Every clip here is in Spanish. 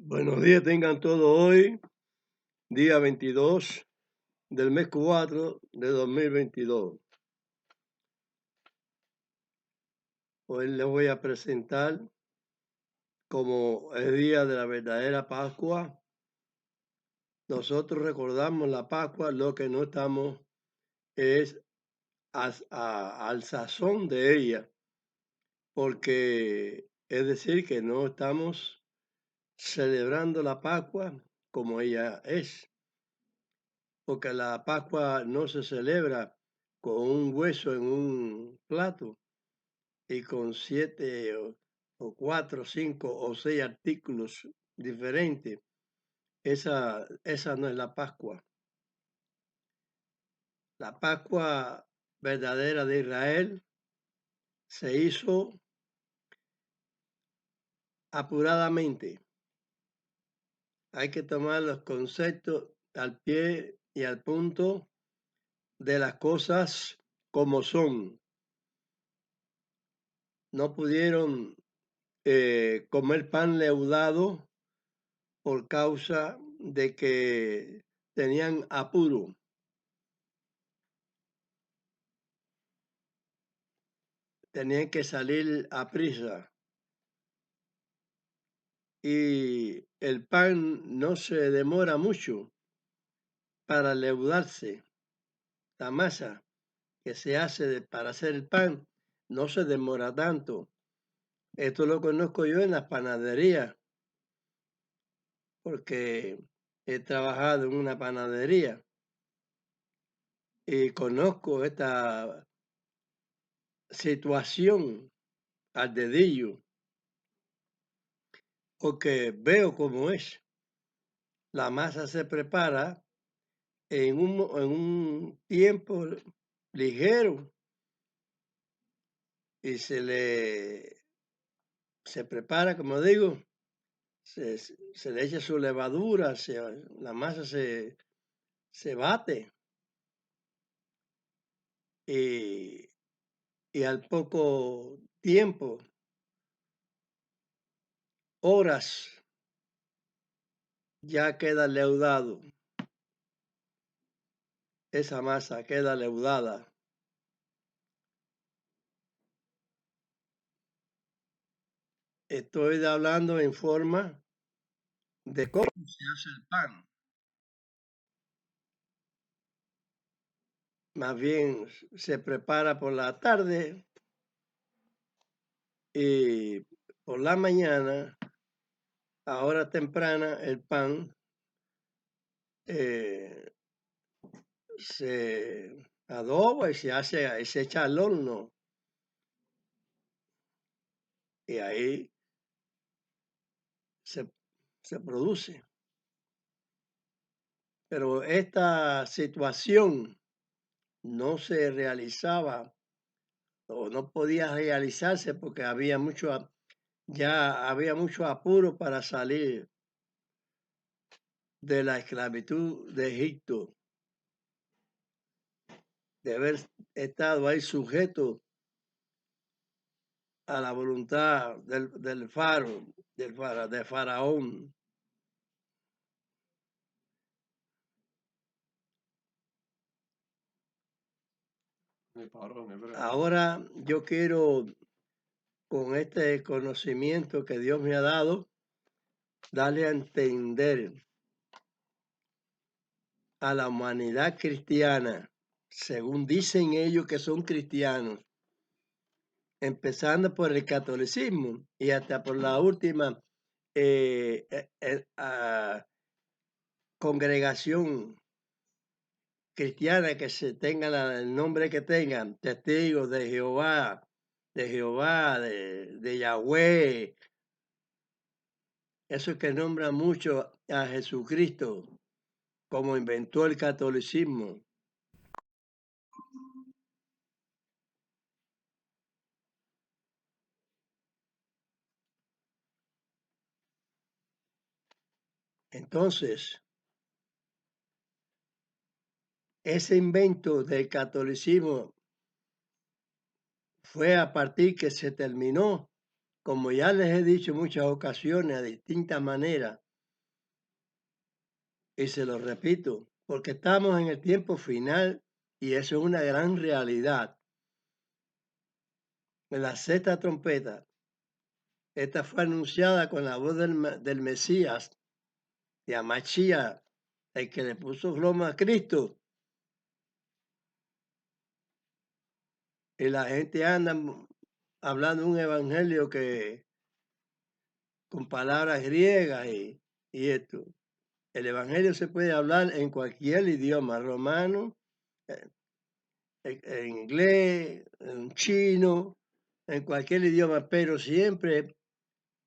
Buenos días, tengan todos hoy, día 22 del mes 4 de 2022. Hoy les voy a presentar como el día de la verdadera Pascua. Nosotros recordamos la Pascua, lo que no estamos es al sazón de ella, porque es decir que no estamos celebrando la Pascua como ella es. Porque la Pascua no se celebra con un hueso en un plato y con 7 o 4, 5 o 6 artículos diferentes. Esa no es la Pascua. La Pascua verdadera de Israel se hizo apuradamente. Hay que tomar los conceptos al pie y al punto de las cosas como son. No pudieron comer pan leudado por causa de que tenían apuro. Tenían que salir a prisa. Y el pan no se demora mucho para leudarse. La masa que se hace para hacer el pan no se demora tanto. Esto lo conozco yo en las panaderías, porque he trabajado en una panadería y conozco esta situación al dedillo, porque veo cómo es. La masa se prepara en un tiempo ligero y se prepara, como digo, se le echa su levadura, la masa se bate y al poco tiempo, horas, ya queda leudado. Esa masa queda leudada. Estoy hablando en forma de cómo se hace el pan. Más bien se prepara por la tarde y por la mañana, a hora temprana, el pan se adoba y se echa al horno. Y ahí se produce. Pero esta situación no se realizaba o no podía realizarse porque ya había mucho apuro para salir de la esclavitud de Egipto, de haber estado ahí sujeto a la voluntad del faraón. Ahora yo quiero, con este conocimiento que Dios me ha dado, darle a entender a la humanidad cristiana, según dicen ellos que son cristianos, empezando por el catolicismo y hasta por la última congregación cristiana que se tengan el nombre que tengan, testigos de Jehová, de Yahweh, eso que nombra mucho a Jesucristo como inventó el catolicismo. Entonces, ese invento del catolicismo fue a partir que se terminó, como ya les he dicho en muchas ocasiones, de distintas maneras, Y se lo repito, porque estamos en el tiempo final y eso es una gran realidad. En la sexta trompeta, esta fue anunciada con la voz del Mesías, de Amachía, el que le puso Roma a Cristo. Y la gente anda hablando un evangelio que con palabras griegas y esto. El evangelio se puede hablar en cualquier idioma, romano, en inglés, en chino, en cualquier idioma, pero siempre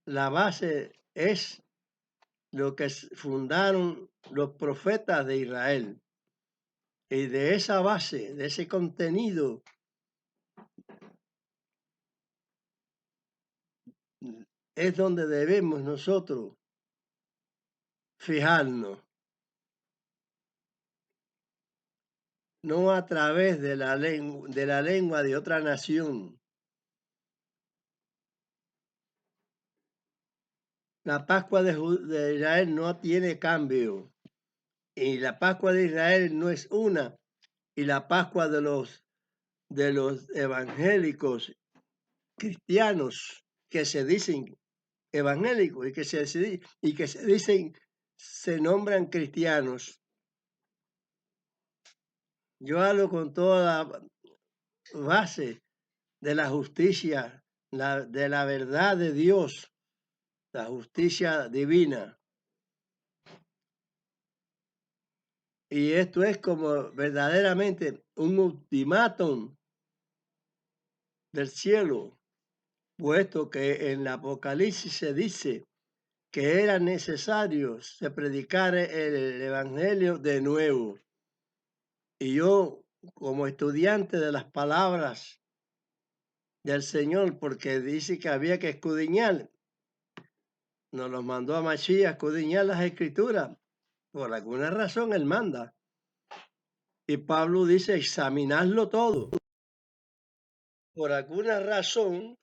la base es lo que fundaron los profetas de Israel. Y de esa base, de ese contenido, es donde debemos nosotros fijarnos, no a través de la lengua de otra nación. La Pascua de Israel no tiene cambio. Y la Pascua de Israel no es una. Y la Pascua de los evangélicos cristianos que se dicen evangélicos y que se dicen, se nombran cristianos. Yo hablo con toda la base de la justicia, de la verdad de Dios, la justicia divina. Y esto es como verdaderamente un ultimátum del cielo, puesto que en el Apocalipsis se dice que era necesario se predicara el Evangelio de nuevo. Y yo, como estudiante de las palabras del Señor, porque dice que había que escudriñar, nos los mandó a Mashiach a escudriñar las Escrituras. Por alguna razón Él manda. Y Pablo dice, examinadlo todo. Por alguna razón,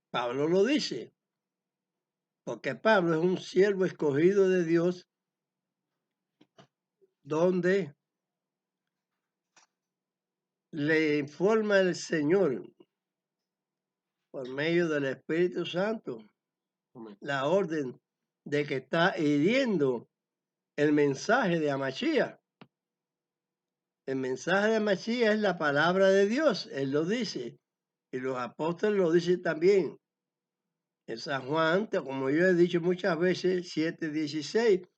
Pablo lo dice. Porque Pablo es un siervo escogido de Dios, donde le informa el Señor por medio del Espíritu Santo la orden de que está hiriendo el mensaje de Amachía. El mensaje de Amachía es la palabra de Dios, él lo dice, y los apóstoles lo dicen también. En San Juan, como yo he dicho muchas veces, 7:16,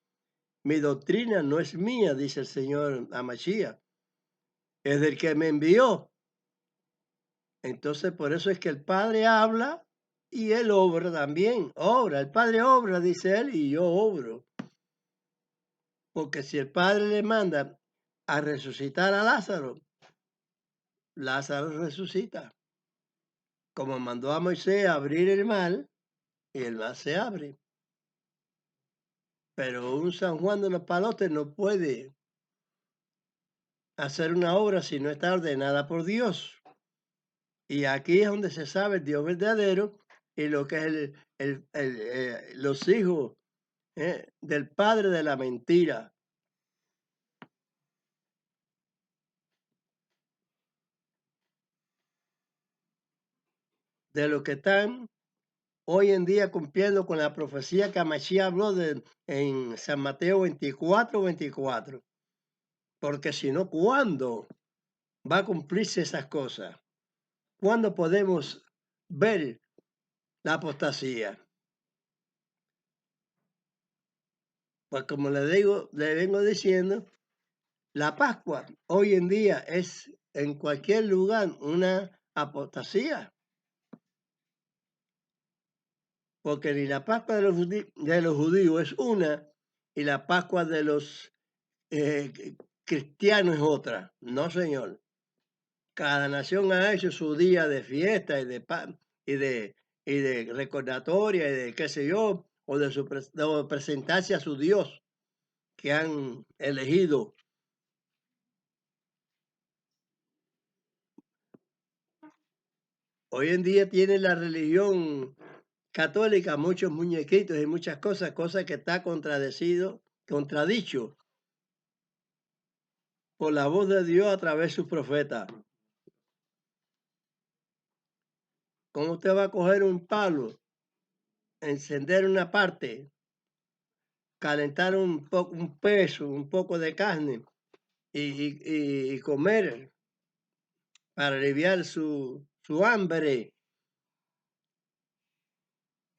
mi doctrina no es mía, dice el Señor Amachía, es del que me envió. Entonces, por eso es que el Padre habla y él obra también. Obra, el Padre obra, dice él, y yo obro. Porque si el Padre le manda a resucitar a Lázaro, Lázaro resucita. Como mandó a Moisés a abrir el mar, y el mar se abre. Pero un San Juan de los Palotes no puede hacer una obra si no está ordenada por Dios. Y aquí es donde se sabe el Dios verdadero y lo que es los hijos del padre de la mentira. De lo que están hoy en día cumpliendo con la profecía que Mashiach habló en San Mateo 24:24. Porque si no, ¿cuándo va a cumplirse esas cosas? ¿Cuándo podemos ver la apostasía? Pues como le vengo diciendo, la Pascua hoy en día es en cualquier lugar una apostasía. Porque ni la Pascua de los judíos es una y la Pascua de los cristianos es otra. No, señor. Cada nación ha hecho su día de fiesta y de recordatoria y de qué sé yo, o de presentarse a su Dios que han elegido. Hoy en día tiene la religión católica muchos muñequitos y muchas cosas, cosas que está contradicho por la voz de Dios a través de sus profetas. ¿Cómo usted va a coger un palo, encender una parte, calentar un peso, un poco de carne y comer para aliviar su hambre?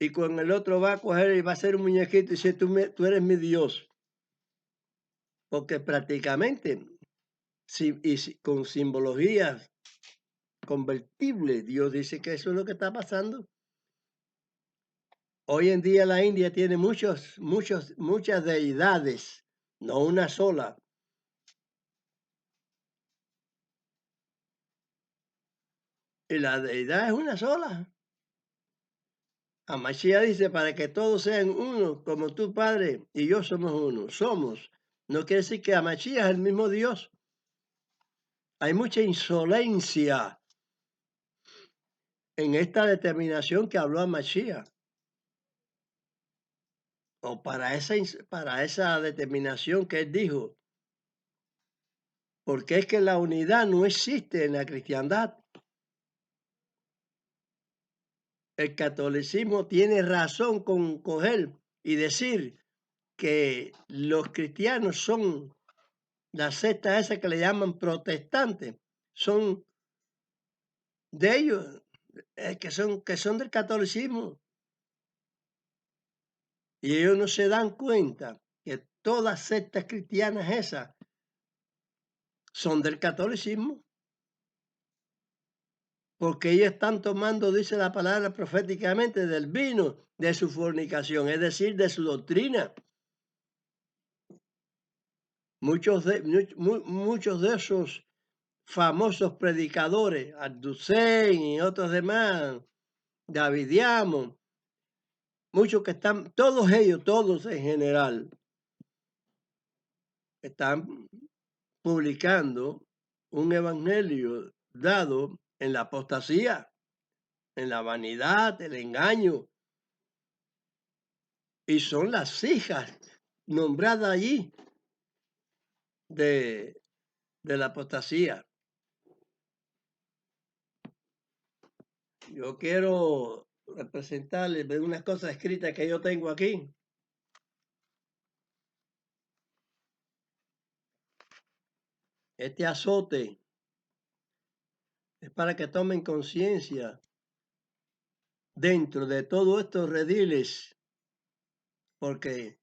Y con el otro va a coger y va a hacer un muñequito y dice, tú eres mi Dios. Porque prácticamente, con simbologías convertibles, Dios dice que eso es lo que está pasando. Hoy en día la India tiene muchas deidades, no una sola. Y la deidad es una sola. Amashia dice, para que todos sean uno, como tu Padre y yo somos uno. Somos. No quiere decir que Amashia es el mismo Dios. Hay mucha insolencia en esta determinación que habló Amashia. O para esa determinación que él dijo. Porque es que la unidad no existe en la cristiandad. El catolicismo tiene razón con coger y decir que los cristianos son la secta esa que le llaman protestantes, son de ellos, que son del catolicismo. Y ellos no se dan cuenta que todas sectas cristianas esas son del catolicismo. Porque ellos están tomando, dice la palabra proféticamente, del vino de su fornicación, es decir, de su doctrina. Muchos de esos famosos predicadores, Alducén y otros demás, Davidiamo, muchos que están, todos ellos, todos en general, están publicando un evangelio dado en la apostasía, en la vanidad, el engaño. Y son las hijas nombradas allí de la apostasía. Yo quiero representarles unas cosas escritas que yo tengo aquí. Este azote es para que tomen conciencia dentro de todos estos rediles, porque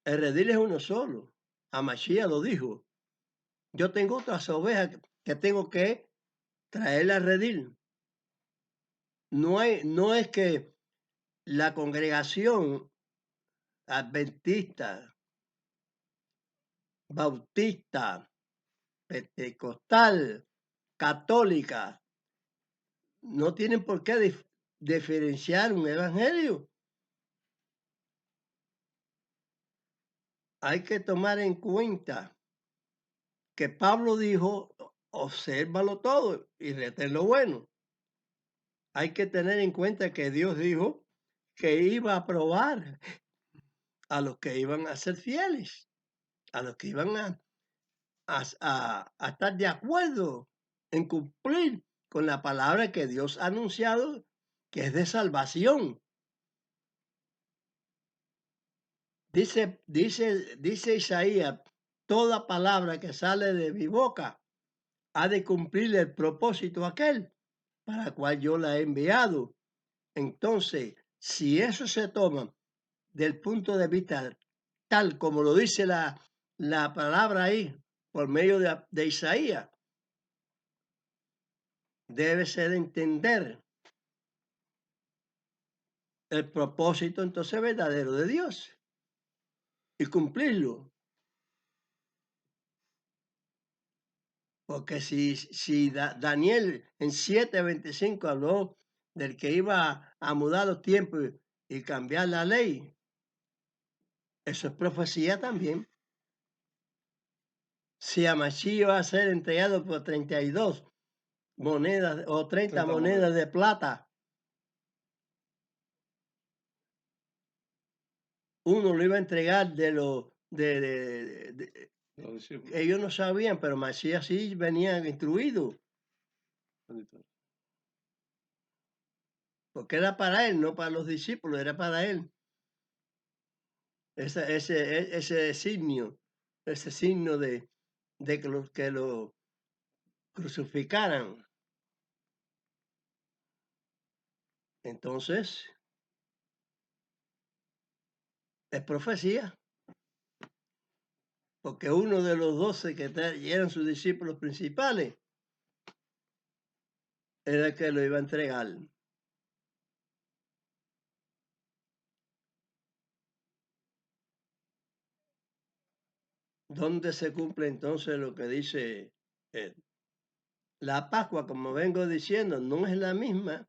el redil es uno solo. Amashia lo dijo. Yo tengo otras ovejas que tengo que traer al redil. No es que la congregación adventista, bautista, pentecostal, católica, no tienen por qué diferenciar un evangelio. Hay que tomar en cuenta que Pablo dijo, obsérvalo todo y retén lo bueno. Hay que tener en cuenta que Dios dijo que iba a probar a los que iban a ser fieles, a los que iban a estar de acuerdo en cumplir con la palabra que Dios ha anunciado, que es de salvación. Dice Isaías, toda palabra que sale de mi boca ha de cumplir el propósito aquel para el cual yo la he enviado. Entonces, si eso se toma del punto de vista tal como lo dice la palabra ahí, por medio de Isaías, debe ser de entender el propósito entonces verdadero de Dios y cumplirlo. Porque si Daniel en 7:25 habló del que iba a mudar los tiempos y cambiar la ley, eso es profecía también. Si Amashí va a ser entregado por 32 monedas o 30 30 monedas de plata. Uno lo iba a entregar de lo de Los discípulos. ellos no sabían, pero Masías sí venían instruidos, Bendito. porque era para él, no para los discípulos, era para él. Ese signo de que lo crucificaran. Entonces, es profecía, porque uno de los 12 que eran sus discípulos principales era el que lo iba a entregar. ¿Dónde se cumple entonces lo que dice él? La Pascua, como vengo diciendo, no es la misma,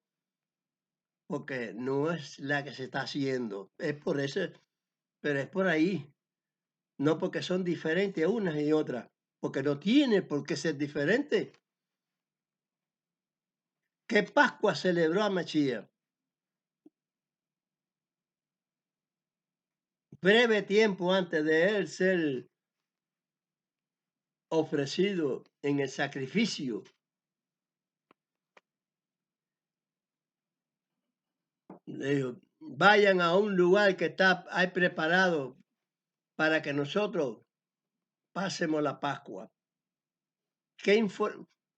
porque no es la que se está haciendo. Es por eso, pero es por ahí. No porque son diferentes unas y otras, porque no tiene por qué ser diferente. ¿Qué Pascua celebró a Masías? Breve tiempo antes de él ser ofrecido en el sacrificio. Le dijo, vayan a un lugar que está ahí preparado para que nosotros pasemos la Pascua.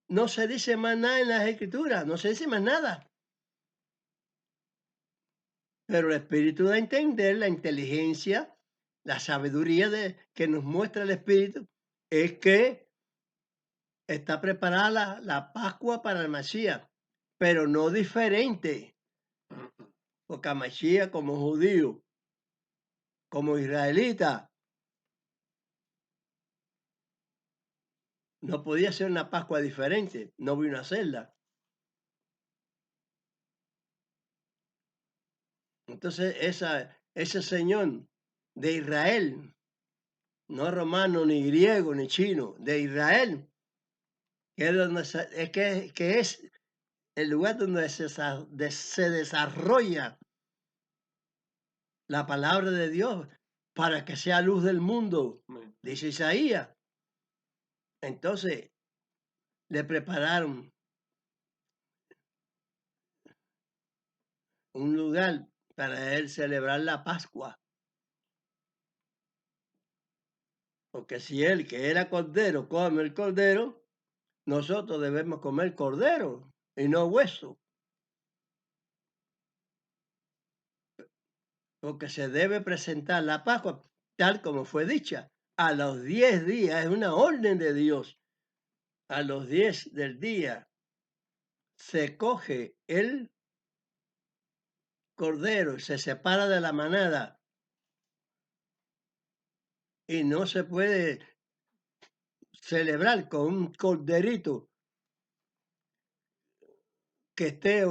No se dice más nada en las Escrituras, no se dice más nada. Pero el Espíritu da a entender, la inteligencia, la sabiduría que nos muestra el Espíritu, es que está preparada la Pascua para el Mesías, pero no diferente, porque a Mesías como judío, como israelita, no podía ser una Pascua diferente, no vino a hacerla. Entonces, ese Señor de Israel, no romano, ni griego, ni chino, de Israel, que es, donde que es el lugar donde se desarrolla la palabra de Dios para que sea luz del mundo, dice Isaías. Entonces, le prepararon un lugar para él celebrar la Pascua. Porque si él, que era cordero, come el cordero, nosotros debemos comer cordero y no hueso. Porque se debe presentar la Pascua tal como fue dicha. A los 10 días, es una orden de Dios. A los 10 del día se coge el cordero, se separa de la manada y no se puede celebrar con un corderito que esté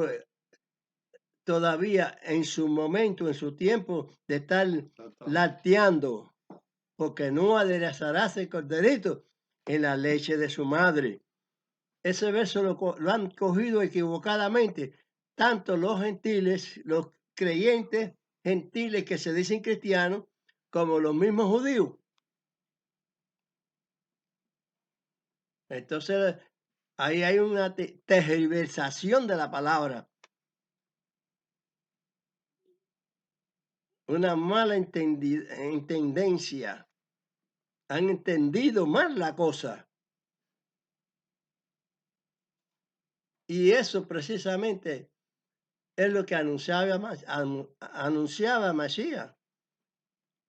todavía en su momento, en su tiempo de estar lateando, porque no aderezarás el corderito en la leche de su madre. Ese verso lo han cogido equivocadamente, tanto los gentiles, los creyentes gentiles que se dicen cristianos, como los mismos judíos. Entonces, ahí hay una tergiversación de la palabra, una mala entendencia. Han entendido mal la cosa. Y eso precisamente es lo que anunciaba Masías,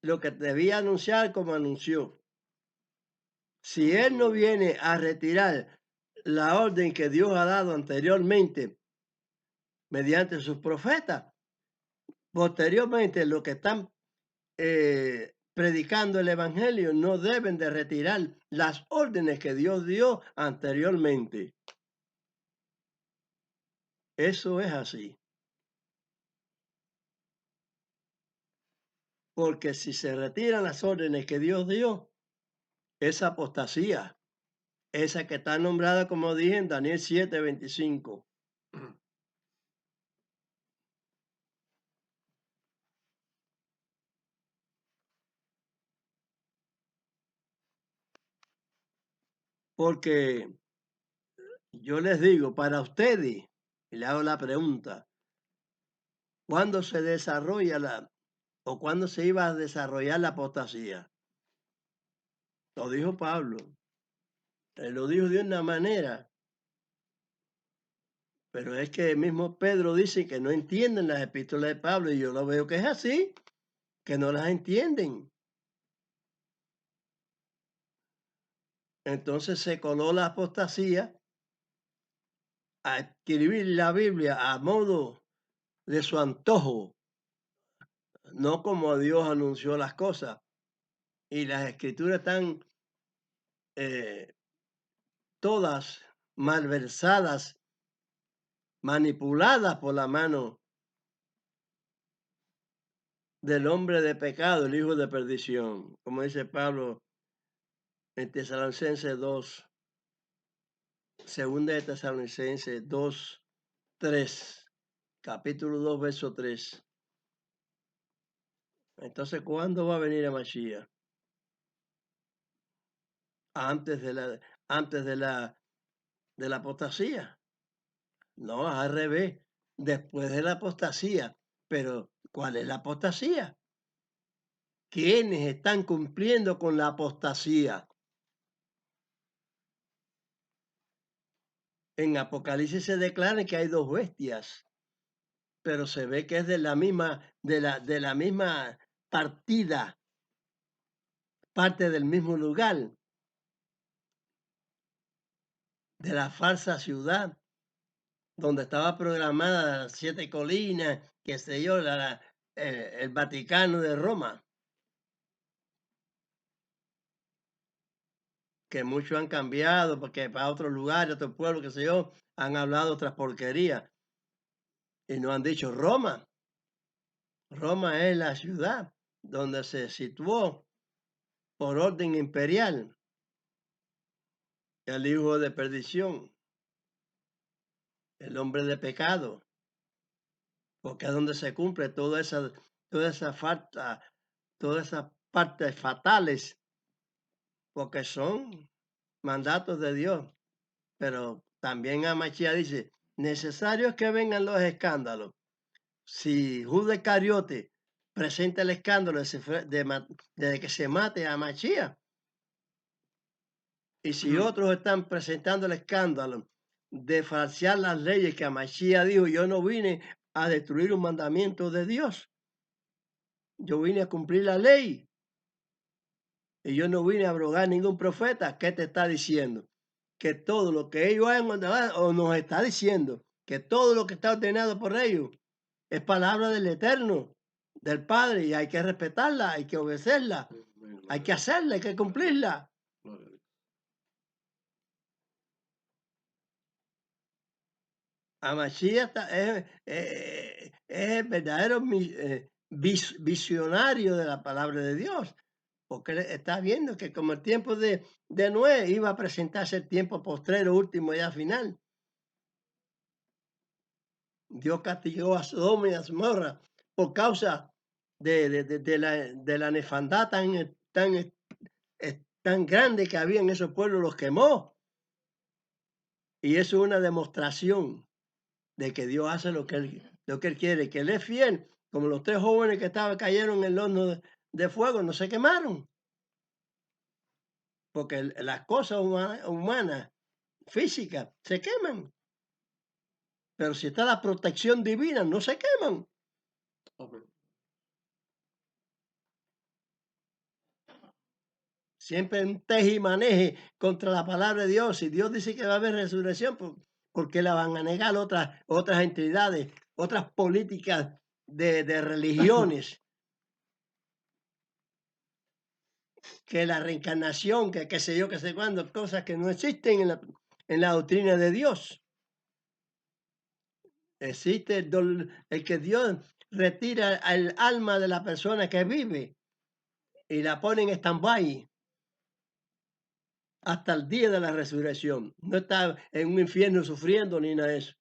lo que debía anunciar como anunció. Si él no viene a retirar la orden que Dios ha dado anteriormente mediante sus profetas, posteriormente los que están predicando el Evangelio no deben de retirar las órdenes que Dios dio anteriormente. Eso es así. Porque si se retiran las órdenes que Dios dio, es apostasía. esa que está nombrada, como dije, en Daniel 7:25. Porque yo les digo, para ustedes, y le hago la pregunta, ¿cuándo se desarrolla o cuándo se iba a desarrollar la apostasía? Lo dijo Pablo. Él lo dijo de una manera, pero es que el mismo Pedro dice que no entienden las epístolas de Pablo y yo lo veo que es así, que no las entienden. Entonces se coló la apostasía a escribir la Biblia a modo de su antojo, no como Dios anunció las cosas. Y las escrituras están eh, todas malversadas, manipuladas por la mano del hombre de pecado, el hijo de perdición, como dice Pablo en Tesalonicenses 2, segunda de Tesalonicenses 2, 3, capítulo 2, verso 3. Entonces, ¿cuándo va a venir el Mashiach? Antes de la apostasía. No, al revés, después de la apostasía. Pero, ¿cuál es la apostasía? ¿Quiénes están cumpliendo con la apostasía? En Apocalipsis se declara que hay dos bestias, pero se ve que es de la misma partida, parte del mismo lugar, de la falsa ciudad, donde estaba programada las 7 colinas, qué sé yo, el Vaticano de Roma, que muchos han cambiado porque para otros lugares, otros pueblos, qué sé yo, han hablado otras porquerías y no han dicho Roma. Roma es la ciudad donde se situó por orden imperial el hijo de perdición, el hombre de pecado, porque es donde se cumple toda esa falta, todas esas partes fatales, porque son mandatos de Dios. Pero también Amachía dice, necesario es que vengan los escándalos. Si Judas Iscariote presenta el escándalo de que se mate a Machía, y si otros están presentando el escándalo de falsear las leyes que Amachía dijo, yo no vine a destruir un mandamiento de Dios, yo vine a cumplir la ley, y yo no vine a abrogar ningún profeta. ¿Qué te está diciendo? Que todo lo que ellos han o nos está diciendo, que todo lo que está ordenado por ellos es palabra del Eterno, del Padre, y hay que respetarla, hay que obedecerla, hay que hacerla, hay que cumplirla. Amachía es el verdadero visionario de la palabra de Dios, porque él está viendo que como el tiempo de Noé iba a presentarse el tiempo postrero, último, ya final. Dios castigó a Sodoma y a Gomorra por causa de la nefandad tan grande que había en esos pueblos, los quemó. Y eso es una demostración de que Dios hace lo que él quiere, que Él es fiel, como los 3 jóvenes que cayeron en el horno de fuego, no se quemaron. Porque las cosas humanas, físicas, se queman. Pero si está la protección divina, no se queman. Okay. Siempre un teje y maneje contra la palabra de Dios. Si Dios dice que va a haber resurrección, ¿por qué la van a negar otras entidades, otras políticas de religiones? Que la reencarnación, que qué sé yo, qué sé cuándo, cosas que no existen en la doctrina de Dios. Existe el que Dios retira el alma de la persona que vive y la pone en stand-by. hasta el día de la resurrección. No está en un infierno sufriendo ni nada de eso.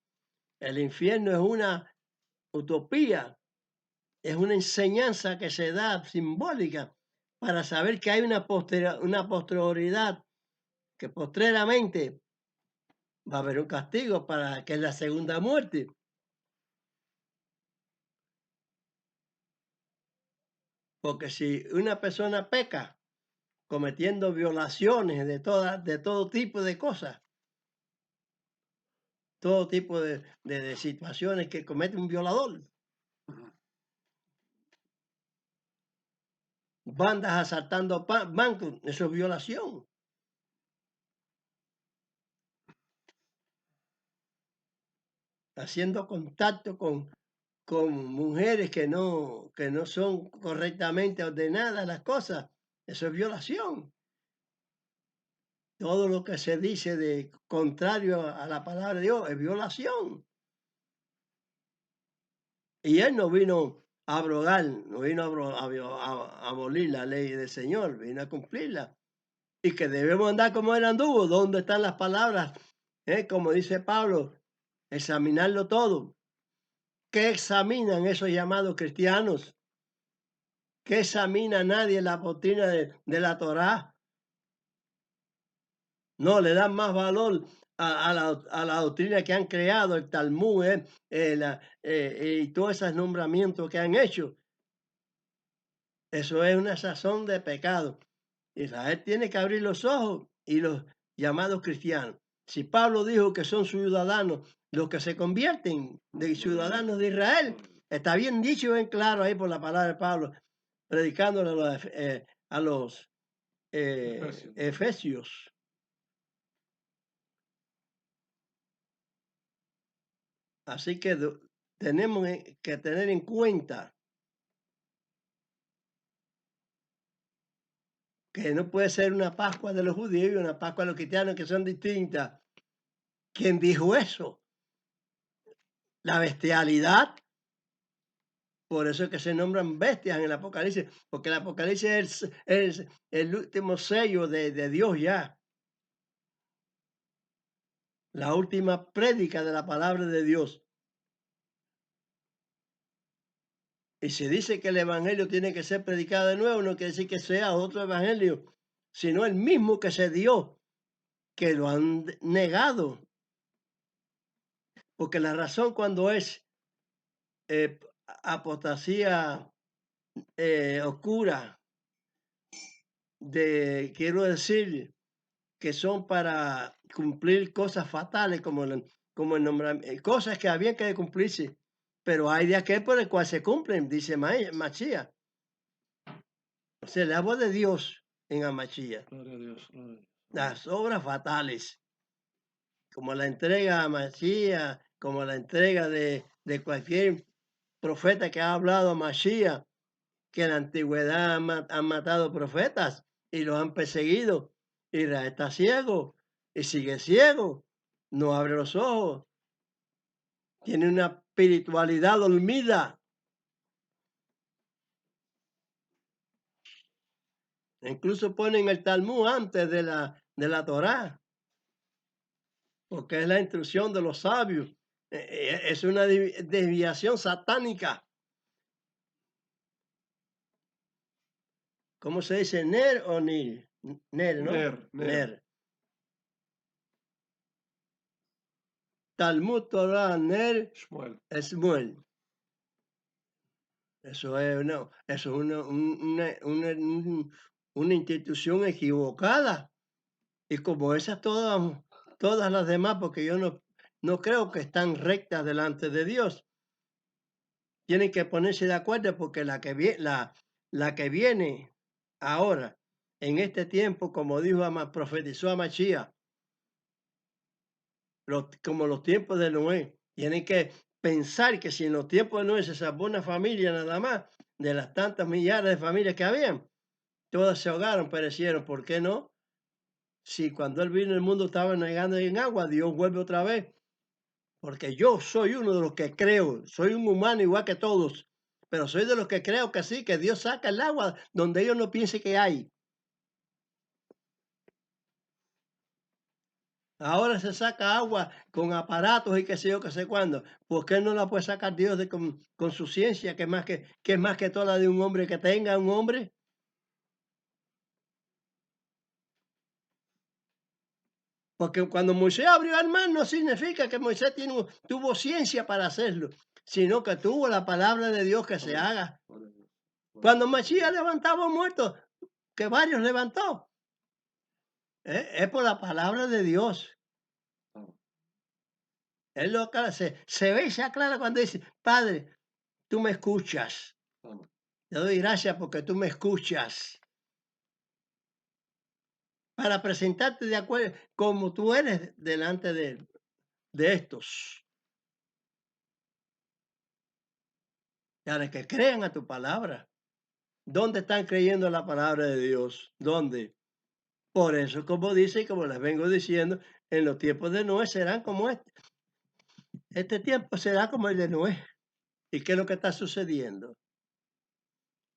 El infierno es una utopía, es una enseñanza que se da simbólica para saber que hay una posterioridad, que postreramente va a haber un castigo para que es la segunda muerte. Porque si una persona peca cometiendo violaciones de todo tipo de cosas, todo tipo de situaciones que comete un violador, bandas asaltando bancos, eso es violación. Haciendo contacto con mujeres que no son correctamente ordenadas las cosas, eso es violación. Todo lo que se dice de contrario a la palabra de Dios es violación. Y él no vino a abrogar, no vino a abolir la ley del Señor, vino a cumplirla. Y que debemos andar como él anduvo. ¿Dónde están las palabras? Como dice Pablo, examinarlo todo. ¿Qué examinan esos llamados cristianos? ¿Qué examina nadie la doctrina de la Torá? No, le dan más valor a la doctrina que han creado, el Talmud, y todos esos nombramientos que han hecho. Eso es una sazón de pecado. Israel tiene que abrir los ojos y los llamados cristianos. Si Pablo dijo que son ciudadanos, los que se convierten de ciudadanos de Israel, está bien dicho y bien claro ahí por la palabra de Pablo, predicándole a los efesios. Así que tenemos que tener en cuenta que no puede ser una Pascua de los judíos y una Pascua de los cristianos que son distintas. ¿Quién dijo eso? La bestialidad. Por eso es que se nombran bestias en el Apocalipsis, porque el Apocalipsis es el último sello de Dios ya. La última prédica de la palabra de Dios. Y se dice que el evangelio tiene que ser predicado de nuevo, no quiere decir que sea otro evangelio, sino el mismo que se dio, que lo han negado. Porque la razón cuando es apostasía oscura, quiero decir, que son para cumplir cosas fatales como el nombramiento, cosas que había que cumplirse, pero hay de aquel por el cual se cumplen, dice Machía. O sea, la voz de Dios en Amachía. Gloria a Dios, gloria a Dios. Las obras fatales, como la entrega a Machía, como la entrega de cualquier profeta que ha hablado a Machía, que en la antigüedad han matado profetas y los han perseguido. Israel está ciego y sigue ciego, no abre los ojos, tiene una espiritualidad dormida. Incluso ponen el Talmud antes de la Torá, porque es la instrucción de los sabios. Es una desviación satánica. ¿Cómo se dice? ¿Ner o Nil? Ner, ¿no? Ner. Talmud, Torah, Ner, Shmuel. Eso es una institución equivocada. Y como esas todas las demás, porque yo no creo que están rectas delante de Dios. Tienen que ponerse de acuerdo porque la que viene ahora, en este tiempo, como dijo, profetizó a Machía, como los tiempos de Noé, tienen que pensar que si en los tiempos de Noé se salvó una familia nada más, de las tantas millares de familias que habían, todas se ahogaron, perecieron. ¿Por qué no? Si cuando Él vino el mundo estaba navegando en agua, Dios vuelve otra vez. Porque yo soy uno de los que creo, soy un humano igual que todos, pero soy de los que creo que sí, que Dios saca el agua donde ellos no piensen que hay. Ahora se saca agua con aparatos y qué sé yo, qué sé cuándo. ¿Por qué no la puede sacar Dios con su ciencia, que es más que toda la de un hombre que tenga un hombre? Porque cuando Moisés abrió el mar no significa que Moisés tuvo ciencia para hacerlo, sino que tuvo la palabra de Dios que se Amén. haga. Gloria a Dios. Cuando Masías levantaba muertos, que varios levantó, es por la palabra de Dios. Amén. Él lo aclara, se ve y se aclara cuando dice, Padre, tú me escuchas. Amén. Te doy gracias porque tú me escuchas. Para presentarte de acuerdo como tú eres delante de estos. Para que crean a tu palabra. ¿Dónde están creyendo la palabra de Dios? ¿Dónde? Por eso, como dice y como les vengo diciendo, en los tiempos de Noé serán como este. Este tiempo será como el de Noé. ¿Y qué es lo que está sucediendo?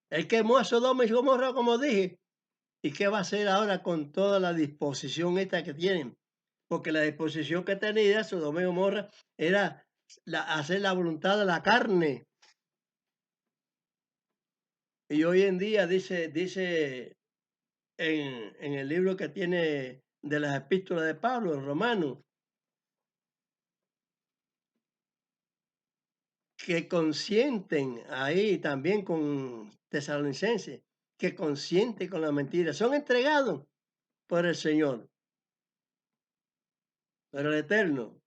Él quemó a Sodoma y Gomorra, como dije. ¿Y qué va a hacer ahora con toda la disposición esta que tienen? Porque la disposición que tenía Sodoma y Gomorra era hacer la voluntad de la carne. Y hoy en día dice en el libro que tiene de las epístolas de Pablo, en Romanos, que consienten ahí también con Tesalonicenses, que consienten con la mentira, son entregados por el Señor, por el Eterno,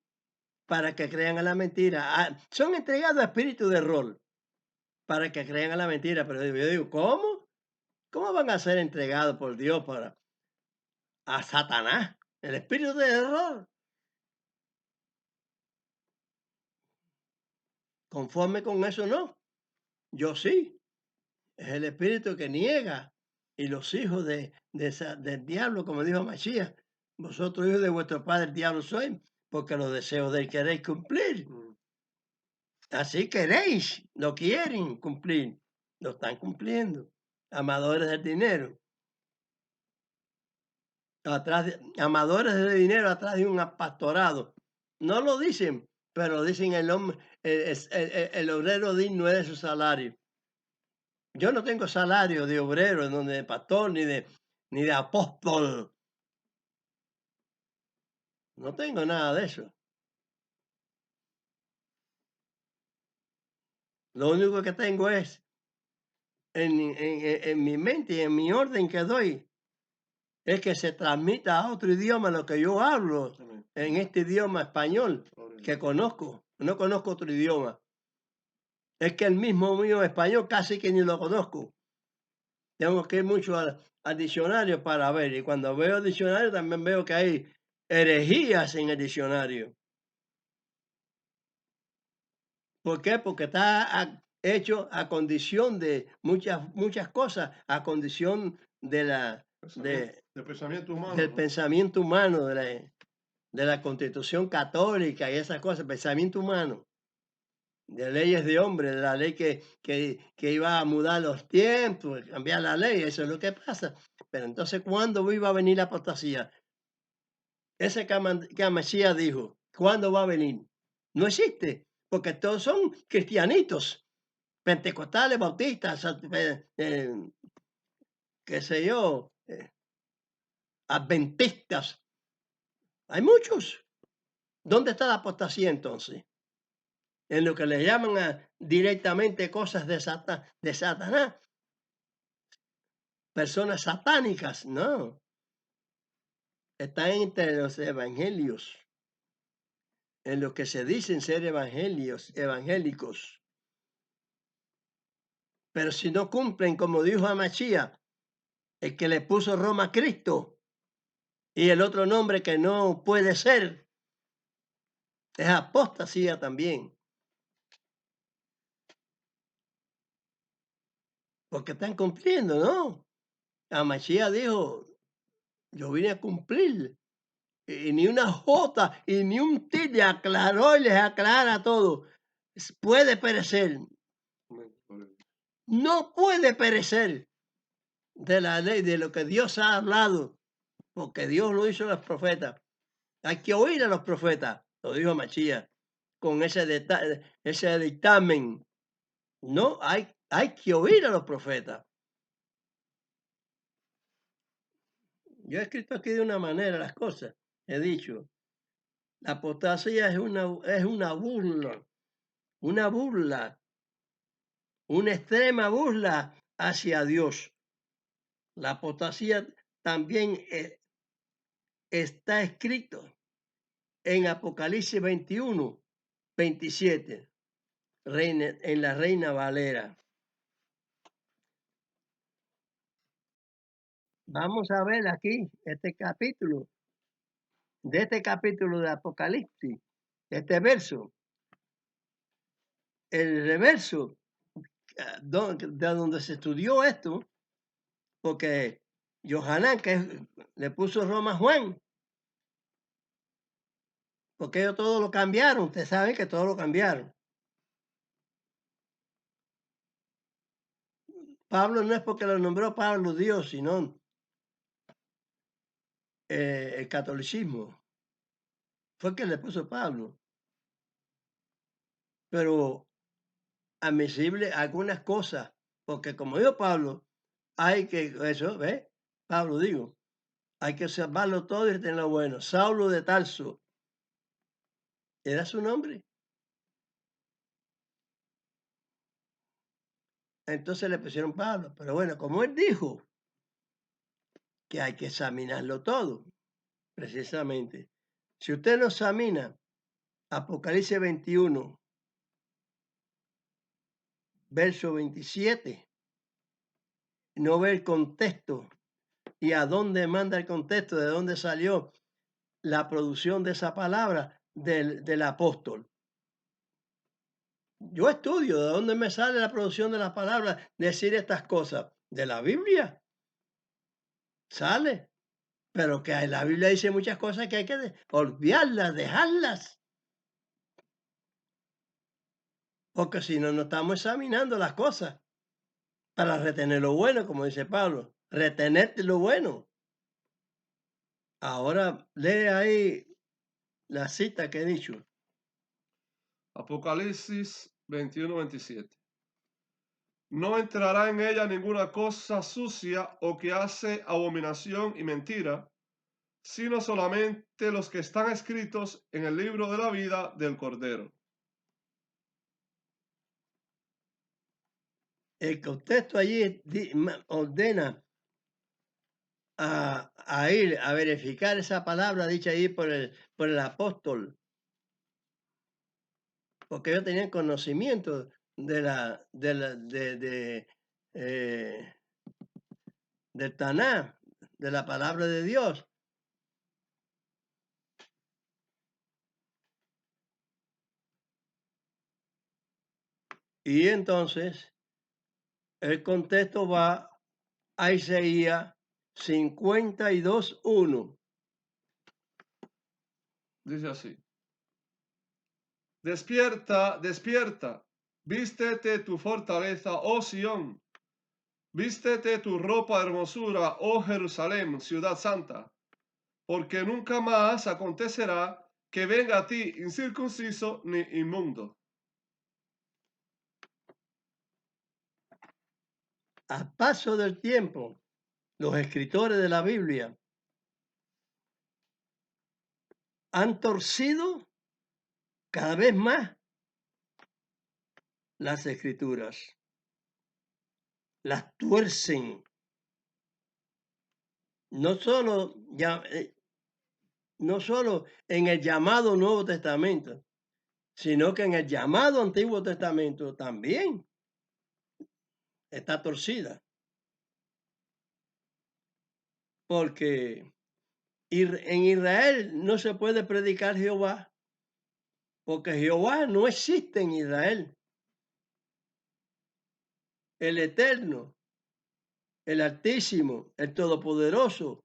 para que crean a la mentira. Son entregados a espíritu de error, para que crean a la mentira. Pero yo digo, ¿cómo? ¿Cómo van a ser entregados por Dios a Satanás? El espíritu de error. Conforme con eso, no. Yo sí. Es el espíritu que niega. Y los hijos del diablo, como dijo Machías, vosotros hijos de vuestro padre el diablo sois, porque los deseos de él queréis cumplir. Así queréis, no quieren cumplir, lo están cumpliendo. Amadores del dinero. Amadores de dinero atrás de un pastorado. No lo dicen, pero dicen el hombre, el obrero digno es de su salario. Yo no tengo salario de obrero, no de pastor, ni de apóstol. No tengo nada de eso. Lo único que tengo es en mi mente y en mi orden que doy, es que se transmita a otro idioma lo que yo hablo Amén. en este idioma español Gloria a que Dios. conozco. No conozco otro idioma. Es que el mismo mío español casi que ni lo conozco. Tengo que ir mucho al diccionario para ver. Y cuando veo el diccionario también veo que hay herejías en el diccionario. ¿Por qué? Porque está hecho a condición de muchas cosas, a condición De pensamiento humano, del ¿no? pensamiento humano, de la Constitución católica y esas cosas, pensamiento humano, de leyes de hombre, de la ley que iba a mudar los tiempos, cambiar la ley, eso es lo que pasa. Pero entonces, ¿cuándo iba a venir la apostasía? Ese que Mesías dijo, ¿cuándo va a venir? No existe, porque todos son cristianitos, pentecostales, bautistas, qué sé yo, adventistas. Hay muchos. ¿Dónde está la apostasía entonces? En lo que le llaman directamente cosas de Satanás, personas satánicas, no. Están entre los evangelios, en lo que se dicen ser evangélicos. Pero si no cumplen, como dijo Amachía, el que le puso Roma a Cristo, y el otro nombre que no puede ser, es apostasía también. Porque están cumpliendo, ¿no? Amachía dijo, yo vine a cumplir. Y ni una jota y ni un ti le aclaró y les aclara todo. Puede perecer. Amén. Gloria a Dios. No puede perecer de la ley, de lo que Dios ha hablado, porque Dios lo hizo a los profetas. Hay que oír a los profetas, lo dijo Machía, con ese dictamen. No, hay que oír a los profetas. Yo he escrito aquí de una manera las cosas. He dicho, la apostasía es una burla, una extrema burla hacia Dios. La apostasía también está escrito en Apocalipsis 21, 27, en la Reina Valera. Vamos a ver aquí este capítulo de Apocalipsis, este verso, el reverso, de donde se estudió esto, porque Johanán, que le puso Roma a Juan, porque ellos todo lo cambiaron, ustedes saben que todo lo cambiaron. Pablo no es porque lo nombró Pablo Dios, sino el catolicismo. Fue que le puso Pablo. Pero admisible algunas cosas, porque como dijo Pablo, hay que, eso, ¿ves? Pablo digo, hay que observarlo todo y tenerlo bueno. Saulo de Tarso, ¿era su nombre? Entonces le pusieron Pablo. Pero bueno, como él dijo que hay que examinarlo todo, precisamente. Si usted no examina Apocalipsis 21, verso 27, no ve el contexto y a dónde manda el contexto, de dónde salió la producción de esa palabra del apóstol. Yo estudio de dónde me sale la producción de las palabras, decir estas cosas. De la Biblia sale, pero que la Biblia dice muchas cosas que hay que olvidarlas, dejarlas. Porque si no, no estamos examinando las cosas para retener lo bueno, como dice Pablo. Retenerte lo bueno. Ahora lee ahí la cita que he dicho. Apocalipsis 21, 27. No entrará en ella ninguna cosa sucia o que hace abominación y mentira, sino solamente los que están escritos en el libro de la vida del Cordero. El contexto allí ordena a ir a verificar esa palabra dicha ahí por el apóstol, porque ellos tenían conocimiento del Taná, de la palabra de Dios. Y entonces el contexto va a Isaías 52:1. Dice así. Despierta, despierta, vístete tu fortaleza, oh Sión, vístete tu ropa de hermosura, oh Jerusalén, ciudad santa, porque nunca más acontecerá que venga a ti incircunciso ni inmundo. Al paso del tiempo, los escritores de la Biblia han torcido cada vez más las escrituras, las tuercen. No solo en el llamado Nuevo Testamento, sino que en el llamado Antiguo Testamento también está torcida. Porque en Israel no se puede predicar Jehová, porque Jehová no existe en Israel. El Eterno, el Altísimo, el Todopoderoso,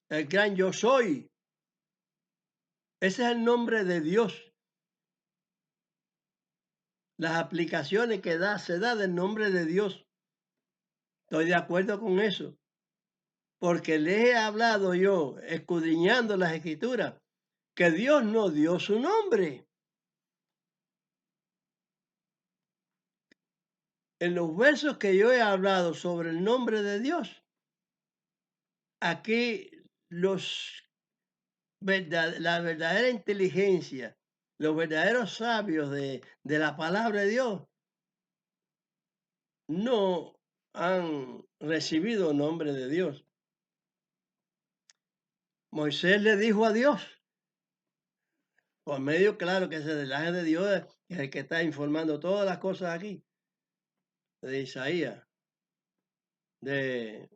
el Gran Yo Soy. Ese es el nombre de Dios. Las aplicaciones que se da del nombre de Dios. Estoy de acuerdo con eso. porque les he hablado yo, escudriñando las Escrituras, que Dios no dio su nombre. En los versos que yo he hablado sobre el nombre de Dios, aquí la verdadera inteligencia, los verdaderos sabios de la palabra de Dios, no han recibido nombre de Dios. Moisés le dijo a Dios, por medio claro que ese del ángel de Dios es el que está informando todas las cosas aquí, de Isaías, de,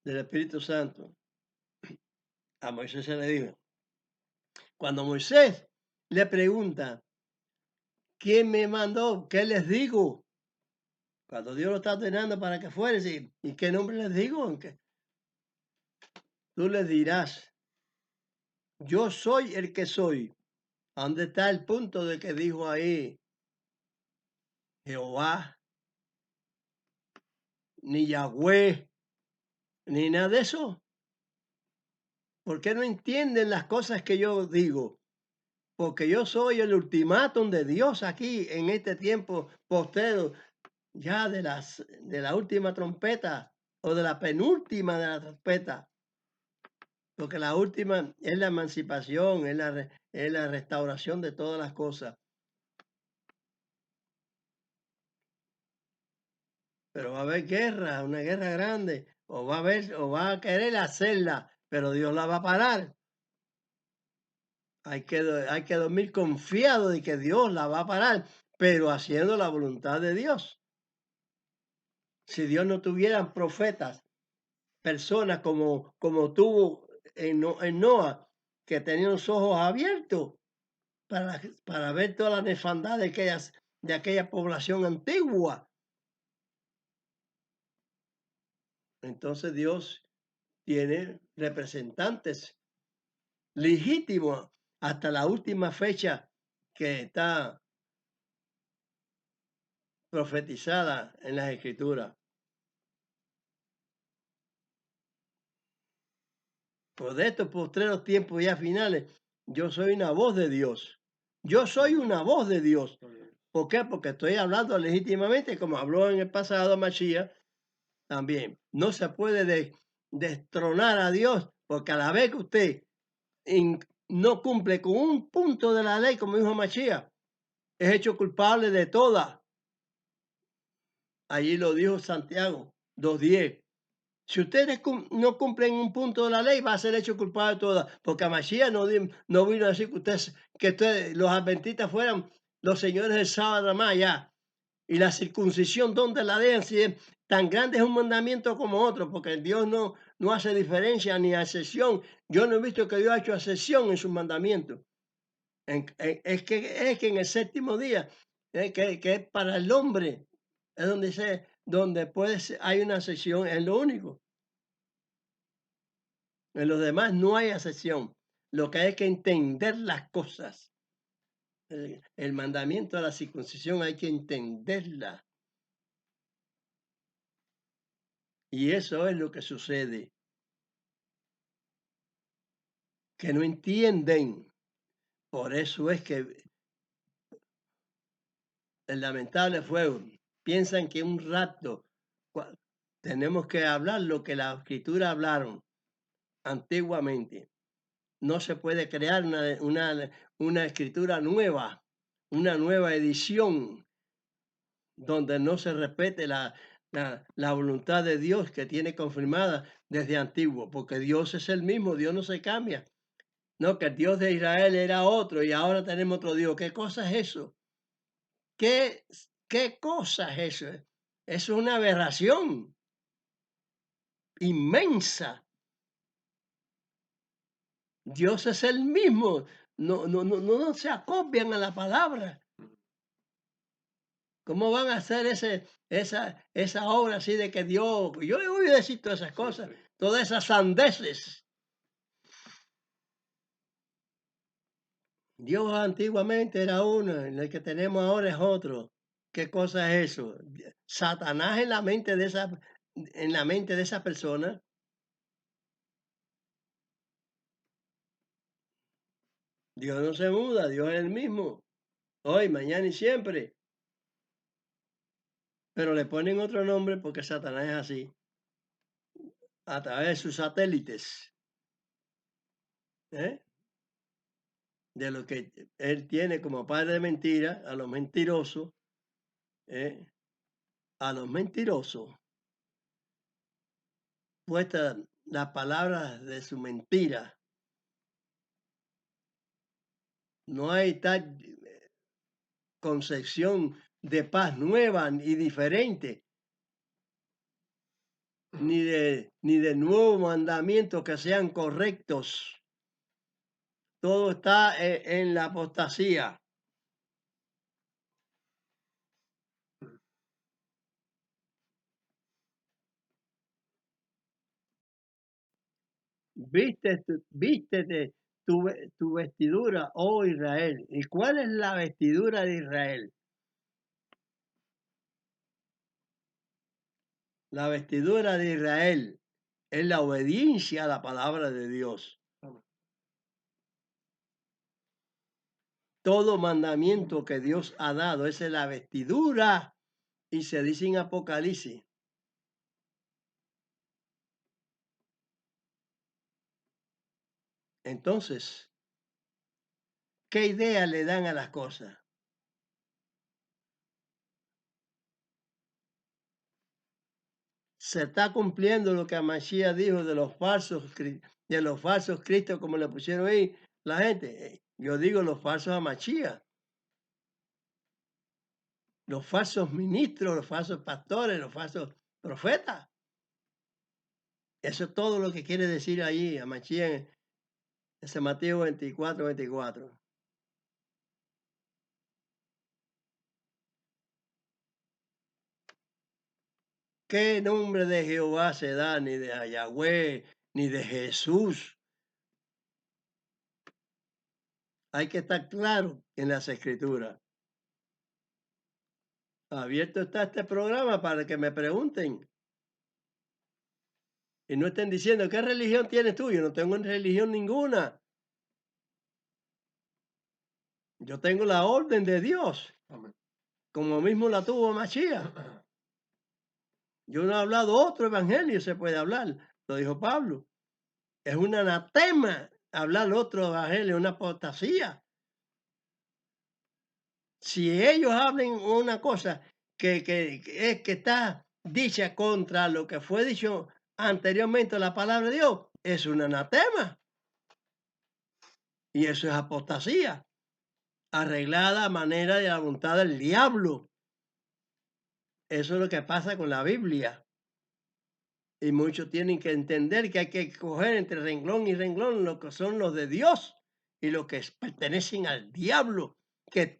del Espíritu Santo. A Moisés se le dijo. Cuando Moisés le pregunta, ¿quién me mandó? ¿Qué les digo? Cuando Dios lo está ordenando para que fueres, ¿y qué nombre les digo? Tú les dirás, yo soy el que soy. ¿A dónde está el punto de que dijo ahí Jehová, ni Yahweh, ni nada de eso? ¿Por qué no entienden las cosas que yo digo? Porque yo soy el ultimátum de Dios aquí en este tiempo postrero, ya de la última trompeta o de la penúltima de la trompeta. Porque la última es la emancipación, es la restauración de todas las cosas. Pero va a haber guerra, una guerra grande, o va a querer hacerla, pero Dios la va a parar. Hay que dormir confiado de que Dios la va a parar, pero haciendo la voluntad de Dios. Si Dios no tuviera profetas, personas como tuvo en Noah, que tenían los ojos abiertos para ver toda la nefandad de aquella población antigua. Entonces Dios tiene representantes legítimos hasta la última fecha que está profetizada en las Escrituras. Por de estos postreros tiempos ya finales, yo soy una voz de Dios. Yo soy una voz de Dios. ¿Por qué? Porque estoy hablando legítimamente, como habló en el pasado Mashiach también. No se puede destronar a Dios, porque a la vez que usted no cumple con un punto de la ley, como dijo Mashiach, es hecho culpable de toda. Allí lo dijo Santiago 2:10. Si ustedes no cumplen un punto de la ley, va a ser hecho culpable de todas, porque a Mashiach no vino a decir que los adventistas fueran los señores del sábado nada más ya. Y la circuncisión, ¿dónde la dejan? Si es tan grande es un mandamiento como otro, porque Dios no hace diferencia ni excepción. Yo no he visto que Dios ha hecho excepción en sus mandamientos. Es que en el séptimo día, que es para el hombre, es donde hay una excepción, es lo único. En los demás no hay excepción. Lo que hay que entender las cosas. El mandamiento de la circuncisión hay que entenderla. Y eso es lo que sucede. Que no entienden. Por eso es que el lamentable fuego. Piensan que un rato tenemos que hablar lo que la escritura hablaron antiguamente. No se puede crear una escritura nueva, una nueva edición donde no se respete la voluntad de Dios que tiene confirmada desde antiguo, porque Dios es el mismo, Dios no se cambia. No, que el Dios de Israel era otro y ahora tenemos otro Dios. ¿Qué cosa es eso? ¿Qué, qué cosa es eso? Eso es una aberración inmensa. Dios es el mismo. No se acopian a la palabra. ¿Cómo van a hacer esa obra así de que Dios... Yo he oído decir todas esas cosas, todas esas sandeces. Dios antiguamente era uno, el que tenemos ahora es otro. ¿Qué cosa es eso? Satanás en la mente en la mente de esa persona, Dios no se muda, Dios es el mismo, hoy, mañana y siempre. Pero le ponen otro nombre porque Satanás es así, a través de sus satélites, ¿eh? De lo que él tiene como padre de mentira, a los mentirosos, ¿eh? A los mentirosos, puesta las palabras de su mentira. No hay tal concepción de paz nueva y diferente, ni de nuevos mandamientos que sean correctos. Todo está en la apostasía. Vístete tu vestidura, oh Israel. ¿Y cuál es la vestidura de Israel? La vestidura de Israel es la obediencia a la palabra de Dios. Todo mandamiento que Dios ha dado, esa es la vestidura, y se dice en Apocalipsis. Entonces, ¿qué idea le dan a las cosas? Se está cumpliendo lo que Amashia dijo de los falsos cristos, como le pusieron ahí la gente. Yo digo los falsos Amashia, los falsos ministros, los falsos pastores, los falsos profetas. Eso es todo lo que quiere decir ahí Amashia en ese Mateo 24, 24. ¿Qué nombre de Jehová se da? Ni de Yahweh, ni de Jesús. Hay que estar claro en las escrituras. Abierto está este programa para que me pregunten. Y no estén diciendo, ¿qué religión tienes tú? Yo no tengo religión ninguna. Yo tengo la orden de Dios, Amén. como mismo la tuvo Mashiach. Yo no he hablado otro evangelio, se puede hablar, lo dijo Pablo. Es un anatema hablar otro evangelio, una apostasía. Si ellos hablen una cosa que está dicha contra lo que fue dicho anteriormente la palabra de Dios, es un anatema. Y eso es apostasía, arreglada a manera de la voluntad del diablo. Eso es lo que pasa con la Biblia. Y muchos tienen que entender que hay que coger entre renglón y renglón lo que son los de Dios y los que pertenecen al diablo, que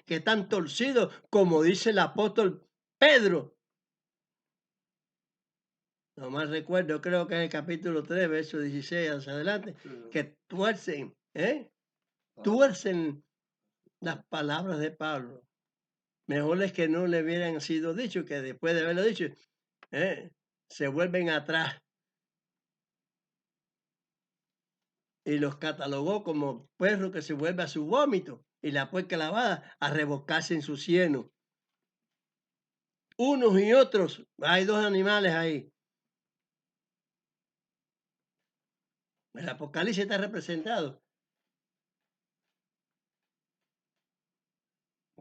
están torcidos, como dice el apóstol Pedro. Nomás recuerdo, creo que en el capítulo 3, verso 16 hacia adelante, que tuercen las palabras de Pablo. Mejor es que no le hubieran sido dicho, que después de haberlo dicho, se vuelven atrás. Y los catalogó como perro que se vuelve a su vómito y la puerca lavada a revolcarse en su cieno. Unos y otros, hay dos animales ahí. El Apocalipsis está representado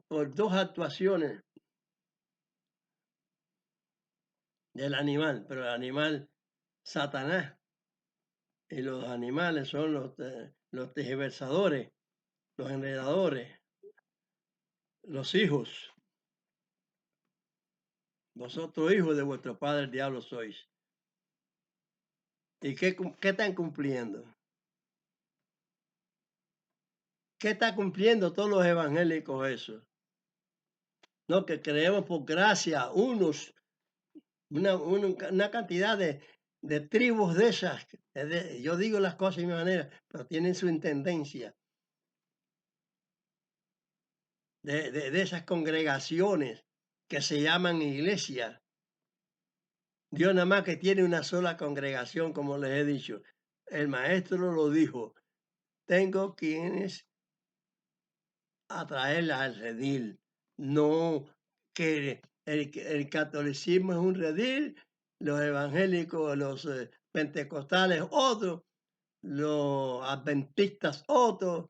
por dos actuaciones del animal, pero el animal Satanás y los animales son los tergiversadores, los enredadores, los hijos. Vosotros hijos de vuestro padre el diablo sois. ¿Y qué están cumpliendo? ¿Qué está cumpliendo todos los evangélicos eso? No, que creemos por gracia, una cantidad de tribus de esas. Yo digo las cosas de mi manera, pero tienen su intendencia. De esas congregaciones que se llaman iglesia. Dios nada más que tiene una sola congregación, como les he dicho. El maestro lo dijo, tengo quienes atraerla al redil, no que el catolicismo es un redil, los evangélicos, los pentecostales otro, los adventistas otro,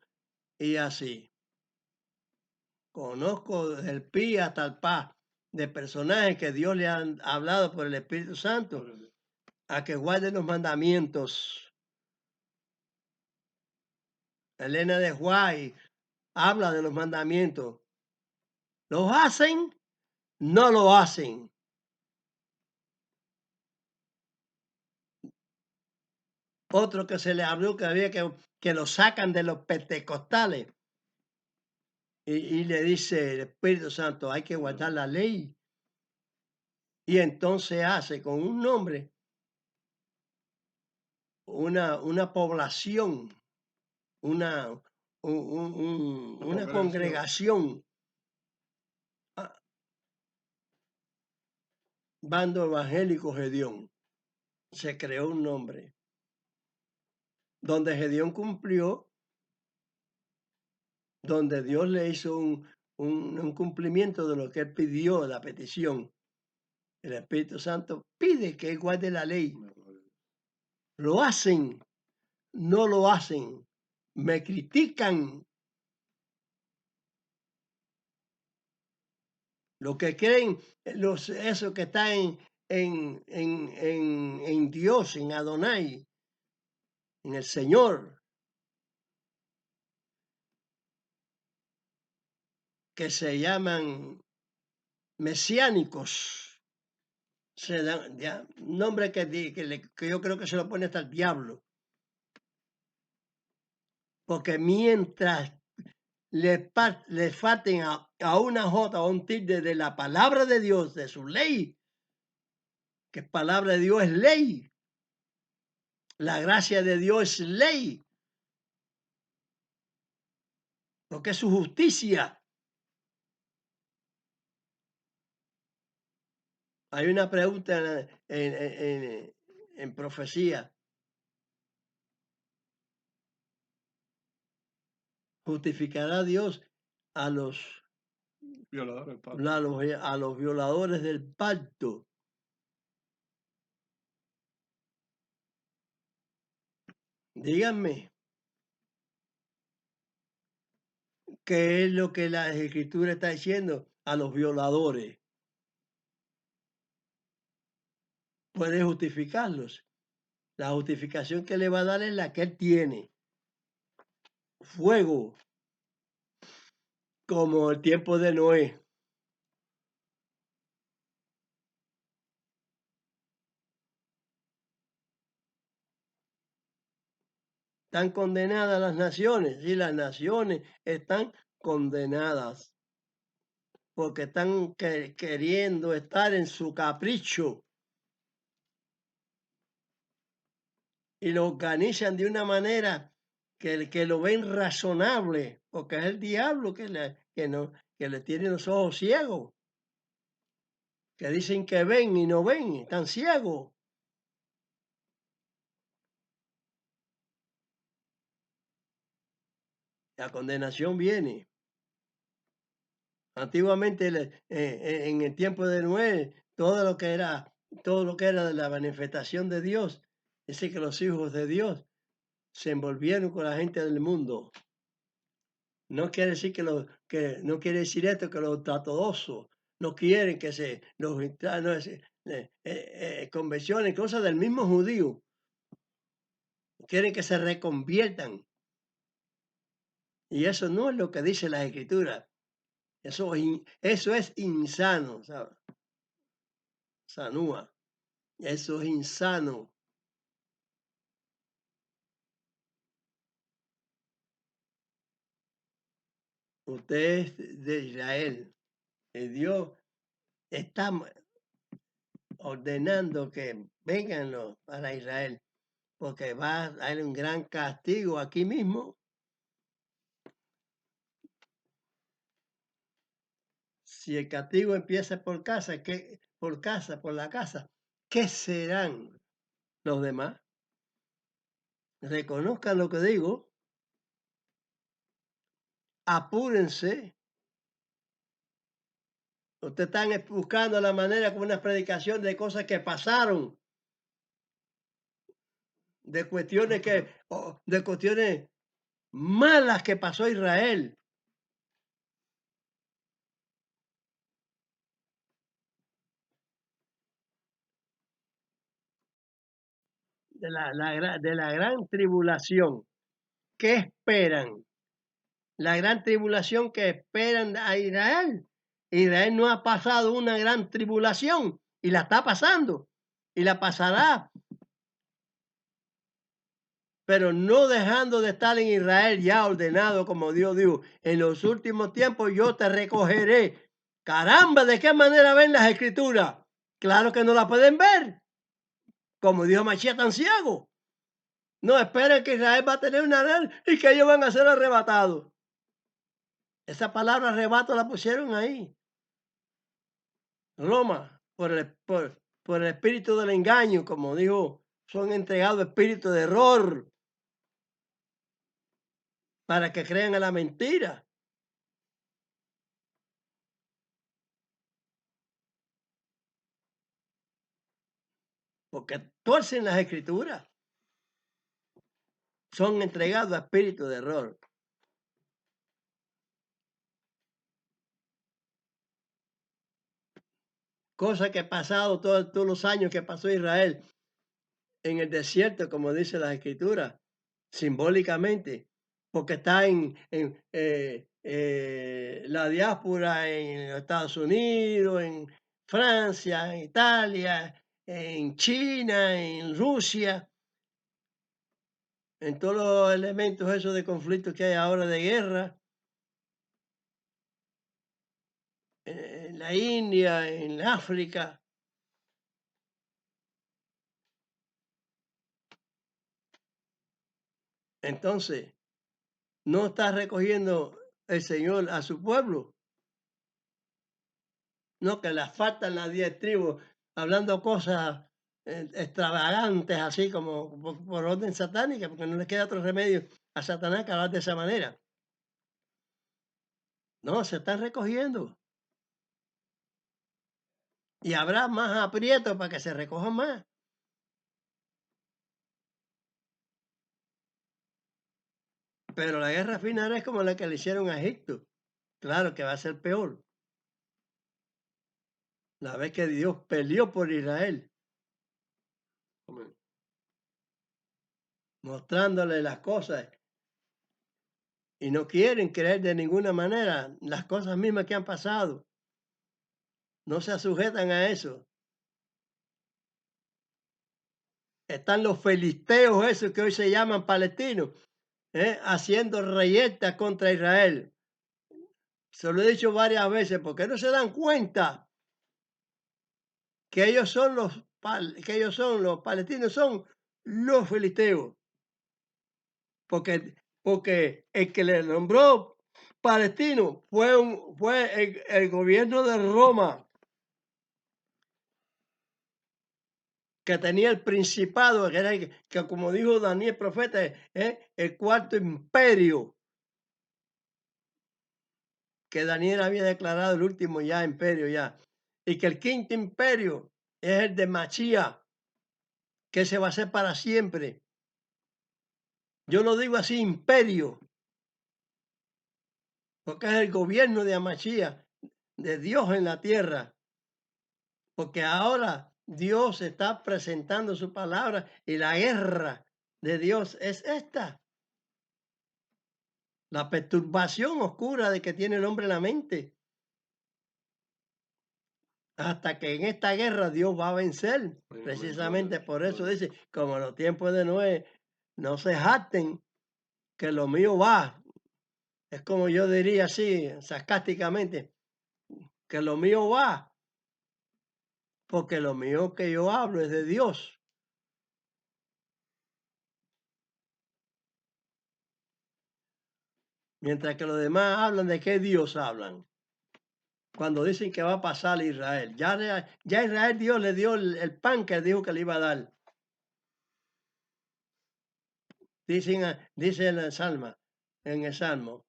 y así. Conozco desde el pi hasta el pa de personajes que Dios le han hablado por el Espíritu Santo a que guarden los mandamientos. Elena de White habla de los mandamientos. ¿Los hacen? No lo hacen. Otro que se le habló que había que lo sacan de los pentecostales. Y le dice el Espíritu Santo, hay que guardar la ley. Y entonces hace con un nombre una población, una congregación, bando evangélico Gedeón. Se creó un nombre, donde Gedeón cumplió, donde Dios le hizo un cumplimiento de lo que él pidió, la petición. El Espíritu Santo pide que él guarde la ley. Lo hacen, no lo hacen, me critican. Lo que creen, esos que están en Dios, en Adonai, en el Señor, que se llaman mesiánicos, se dan ya, nombre que yo creo que se lo pone hasta el diablo. Porque mientras le falten a una jota o un tilde de la palabra de Dios, de su ley, que palabra de Dios es ley, la gracia de Dios es ley, porque es su justicia. Hay una pregunta en profecía. ¿Justificará Dios a los a los violadores del pacto? Díganme, ¿qué es lo que la Escritura está diciendo a los violadores? Puede justificarlos. La justificación que le va a dar es la que él tiene. Fuego, como el tiempo de Noé. Están condenadas las naciones, y las naciones están condenadas porque están queriendo estar en su capricho y lo organizan de una manera que lo ven razonable, porque es el diablo que le tiene los ojos ciegos, que dicen que ven y no ven, están ciegos. La condenación viene. Antiguamente, en el tiempo de Noé, todo lo que era de la manifestación de Dios, dice que los hijos de Dios se envolvieron con la gente del mundo. No quiere decir no quiere decir esto que los ortodoxos no quieren que convenciones, cosas del mismo judío. Quieren que se reconviertan. Y eso no es lo que dice la Escritura. Eso es insano, ¿sabes? Sanúa. Eso es insano. Usted es de Israel. Y Dios está ordenando que vengan para Israel, porque va a haber un gran castigo aquí mismo. Si el castigo empieza por casa, por la casa, ¿qué serán los demás? Reconozcan lo que digo, apúrense. Ustedes están buscando la manera como una predicación de cosas que pasaron, de cuestiones de cuestiones malas que pasó Israel. De la gran tribulación. ¿Qué esperan? La gran tribulación que esperan a Israel. Israel no ha pasado una gran tribulación y la está pasando y la pasará, pero no dejando de estar en Israel ya ordenado como Dios dijo. En los últimos tiempos yo te recogeré. Caramba, ¿de qué manera ven las escrituras? Claro que no la pueden ver. Como dijo Mashiach tan ciego. No esperen que Israel va a tener una gran y que ellos van a ser arrebatados. Esa palabra arrebato la pusieron ahí. Roma, por el espíritu del engaño, como dijo, son entregados espíritu de error para que crean en la mentira. Porque torcen las escrituras. Son entregados a espíritu de error. Cosa que ha pasado todos los años que pasó Israel en el desierto, como dice la escritura, simbólicamente, porque está en la diáspora en Estados Unidos, en Francia, en Italia, en China, en Rusia, en todos los elementos esos de conflicto que hay ahora de guerra, en la India, en África. Entonces, no está recogiendo el Señor a su pueblo. No, que les faltan las 10 tribus, hablando cosas extravagantes, así como por orden satánica, porque no les queda otro remedio a Satanás que hablar de esa manera. No, se están recogiendo. Y habrá más aprietos para que se recojan más. Pero la guerra final es como la que le hicieron a Egipto. Claro que va a ser peor. La vez que Dios peleó por Israel, Amén. mostrándole las cosas. Y no quieren creer de ninguna manera las cosas mismas que han pasado. No se sujetan a eso. Están los filisteos, esos que hoy se llaman palestinos, haciendo reyertas contra Israel. Se lo he dicho varias veces, porque no se dan cuenta que ellos son los palestinos, son los filisteos. Porque el que le nombró palestino fue el gobierno de Roma, que tenía el principado, que como dijo Daniel profeta, el cuarto imperio, que Daniel había declarado el último ya imperio ya, y que el quinto imperio es el de Machía, que se va a hacer para siempre. Yo lo digo así, imperio, porque es el gobierno de Amachía, de Dios en la tierra, porque ahora Dios está presentando su palabra y la guerra de Dios es esta. La perturbación oscura de que tiene el hombre en la mente. Hasta que en esta guerra Dios va a vencer. Precisamente por eso dice, como en los tiempos de Noé, no se jacten que lo mío va. Es como yo diría así, sarcásticamente, que lo mío va. Porque lo mío que yo hablo es de Dios. Mientras que los demás hablan de qué Dios hablan. cuando dicen que va a pasar a Israel. Ya Israel Dios le dio el pan que dijo que le iba a dar. Dice en el Salmo,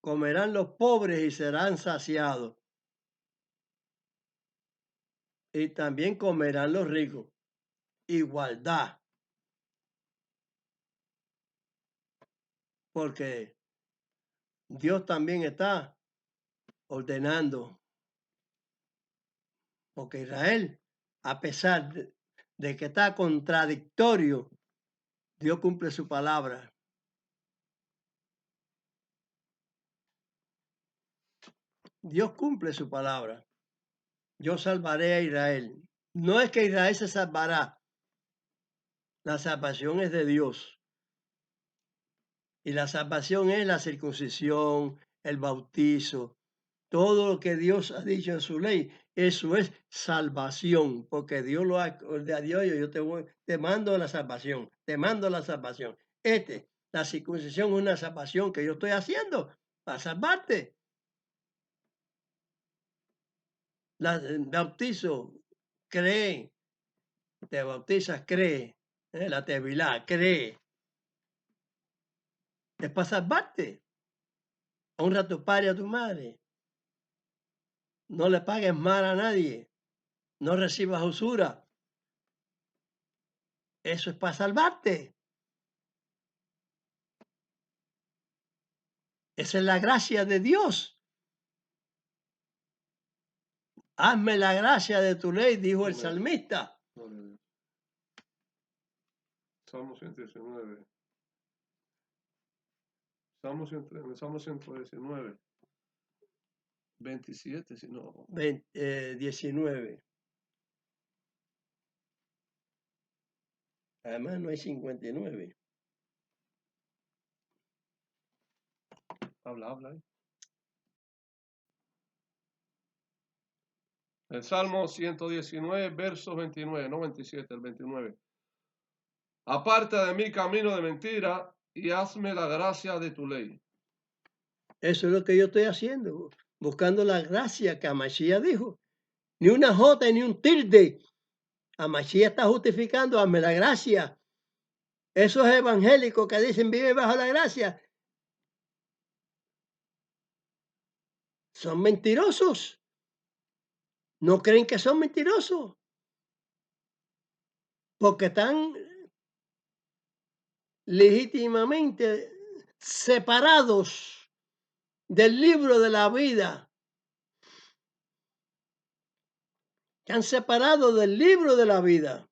comerán los pobres y serán saciados. Y también comerán los ricos. Igualdad. Porque Dios también está ordenando. Porque Israel, a pesar de que está contradictorio, Dios cumple su palabra. Dios cumple su palabra. Yo salvaré a Israel. No es que Israel se salvará. La salvación es de Dios. Y la salvación es la circuncisión, el bautizo, todo lo que Dios ha dicho en su ley. Eso es salvación, porque Dios lo ha ordenado. Yo te mando la salvación, te mando la salvación. La circuncisión es una salvación que yo estoy haciendo para salvarte. El bautizo, cree, te bautizas, cree. La tevilá, cree. Es para salvarte. Honra a tu padre y a tu madre. No le pagues mal a nadie. No recibas usura. Eso es para salvarte. Esa es la gracia de Dios. Hazme la gracia de tu ley, dijo el salmista. Salmo 119. Salmo 119. 27, si no. 19. Además no hay 59. Habla. El Salmo 119, verso 29, no 27, el 29. Aparta de mí camino de mentira y hazme la gracia de tu ley. Eso es lo que yo estoy haciendo, buscando la gracia que Amashia dijo. Ni una jota ni un tilde. Amashia está justificando, hazme la gracia. Esos evangélicos que dicen vive bajo la gracia son mentirosos. No creen que son mentirosos. Porque están legítimamente separados del libro de la vida. Están separados del libro de la vida.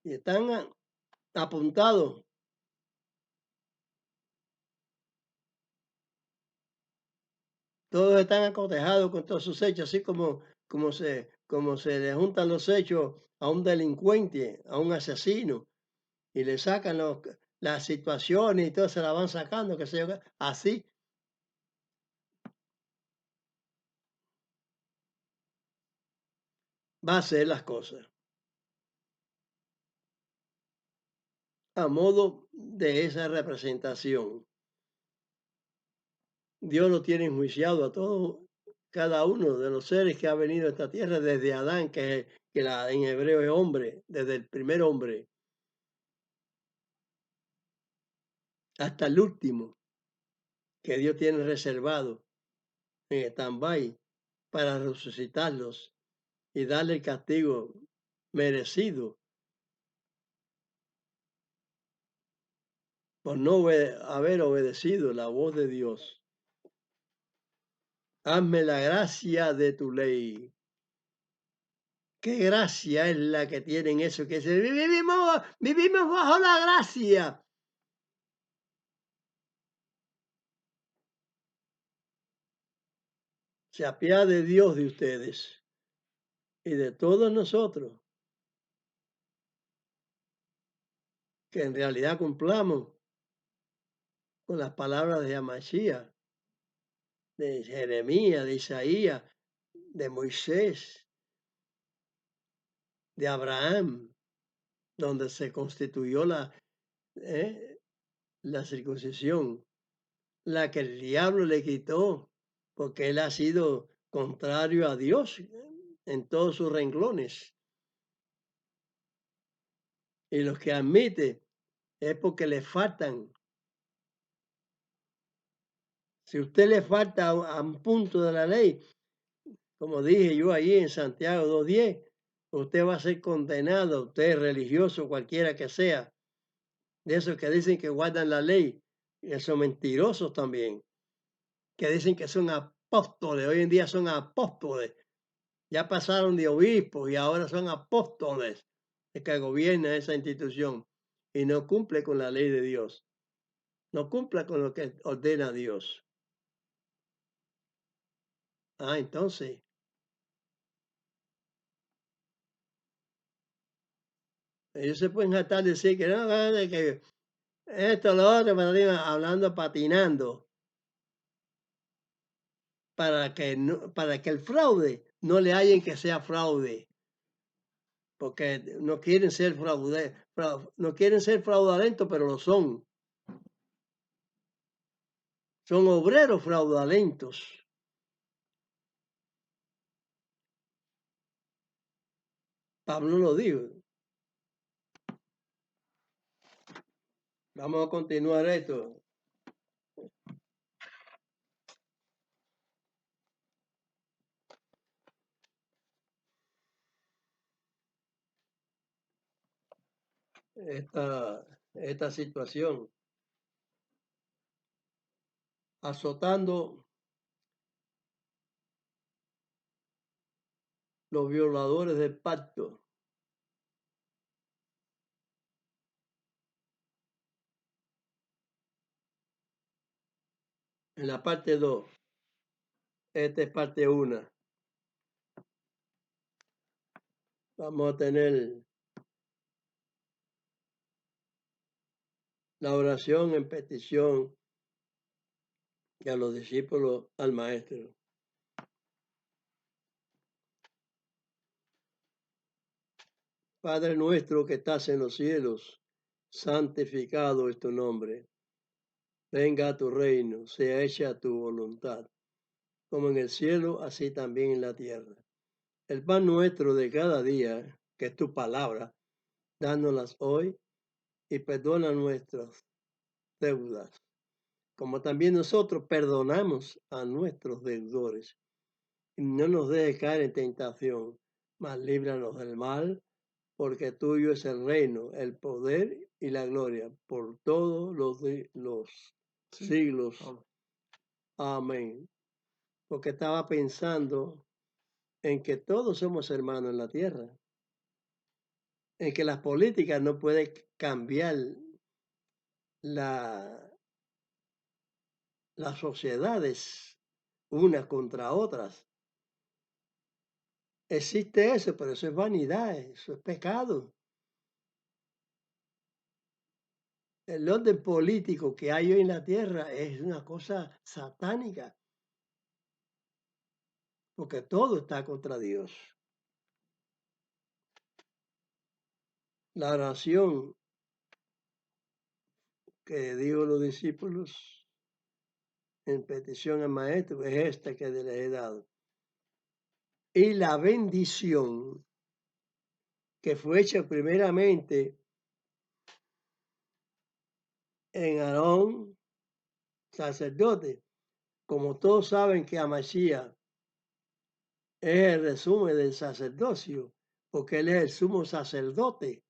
Y están apuntados. Todos están acotejados con todos sus hechos, así como se le juntan los hechos a un delincuente, a un asesino, y le sacan las situaciones y todo se la van sacando, que sé yo, así. Va a ser las cosas. A modo de esa representación. Dios lo tiene enjuiciado a todos, cada uno de los seres que ha venido a esta tierra, desde Adán, que en hebreo es hombre, desde el primer hombre, hasta el último, que Dios tiene reservado en stand-by para resucitarlos y darle el castigo merecido por no haber obedecido la voz de Dios. Hazme la gracia de tu ley. ¿Qué gracia es la que tienen eso? Que vivimos bajo la gracia. Se apiade Dios de ustedes y de todos nosotros, que en realidad cumplamos con las palabras de Amashia, de Jeremías, de Isaías, de Moisés, de Abraham, donde se constituyó la circuncisión, la que el diablo le quitó, porque él ha sido contrario a Dios en todos sus renglones. Y los que admite es porque le faltan. Si usted le falta a un punto de la ley, como dije yo allí en Santiago 2:10, usted va a ser condenado, usted religioso, cualquiera que sea, de esos que dicen que guardan la ley, y son mentirosos también, que dicen que son apóstoles, hoy en día son apóstoles, ya pasaron de obispos y ahora son apóstoles, que gobierna esa institución y no cumple con la ley de Dios, no cumple con lo que ordena Dios. Entonces, ellos se pueden jactar de decir que no, de que esto, lo otro, hablando, patinando, para que el fraude no le hallen que sea fraude, porque no quieren ser no quieren ser fraudulentos, pero lo son. Son obreros fraudulentos. Pablo lo dijo. Vamos a continuar esto. Esta situación. Azotando los violadores del pacto. En la parte 2. Esta es parte 1. Vamos a tener la oración en petición y a los discípulos al maestro. Padre nuestro que estás en los cielos, santificado es tu nombre. Venga a tu reino, sea hecha tu voluntad, como en el cielo, así también en la tierra. El pan nuestro de cada día, que es tu palabra, dánoslas hoy y perdona nuestras deudas, como también nosotros perdonamos a nuestros deudores. Y no nos dejes caer en tentación, mas líbranos del mal, porque tuyo es el reino, el poder y la gloria por todos los siglos. Amén. Porque estaba pensando en que todos somos hermanos en la tierra, en que las políticas no pueden cambiar las sociedades unas contra otras. Existe eso, pero eso es vanidad, eso es pecado. El orden político que hay hoy en la tierra es una cosa satánica, porque todo está contra Dios. La oración que dijo los discípulos en petición al maestro es esta que les he dado. Y la bendición que fue hecha primeramente en Aarón, sacerdote, como todos saben que Amashiach es el resumen del sacerdocio, porque él es el sumo sacerdote.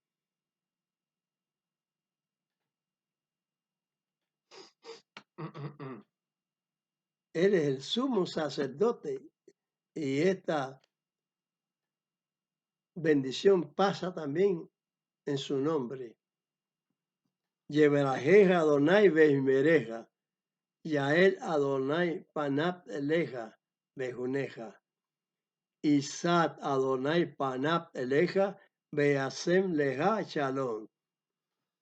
Él es el sumo sacerdote y esta bendición pasa también en su nombre. Yeverajeja Adonai Vejmereja, Yael Adonai Panap Eleja Bejuneja, Isat Adonai Panap Eleja Beasem Leja Shalom.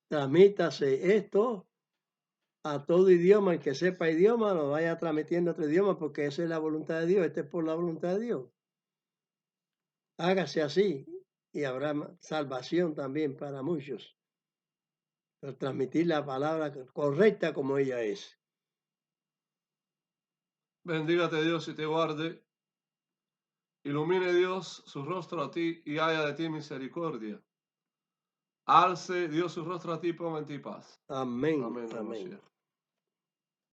Transmítase esto a todo idioma, el que sepa idioma lo vaya transmitiendo a otro idioma, porque esa es la voluntad de Dios, es por la voluntad de Dios. Hágase así y habrá salvación también para muchos. para transmitir la palabra correcta como ella es. Bendígate Dios y te guarde. Ilumine Dios su rostro a ti y haya de ti misericordia. Alce Dios su rostro a ti y ponga en ti paz. Amén, Amén, amén. Mashiach.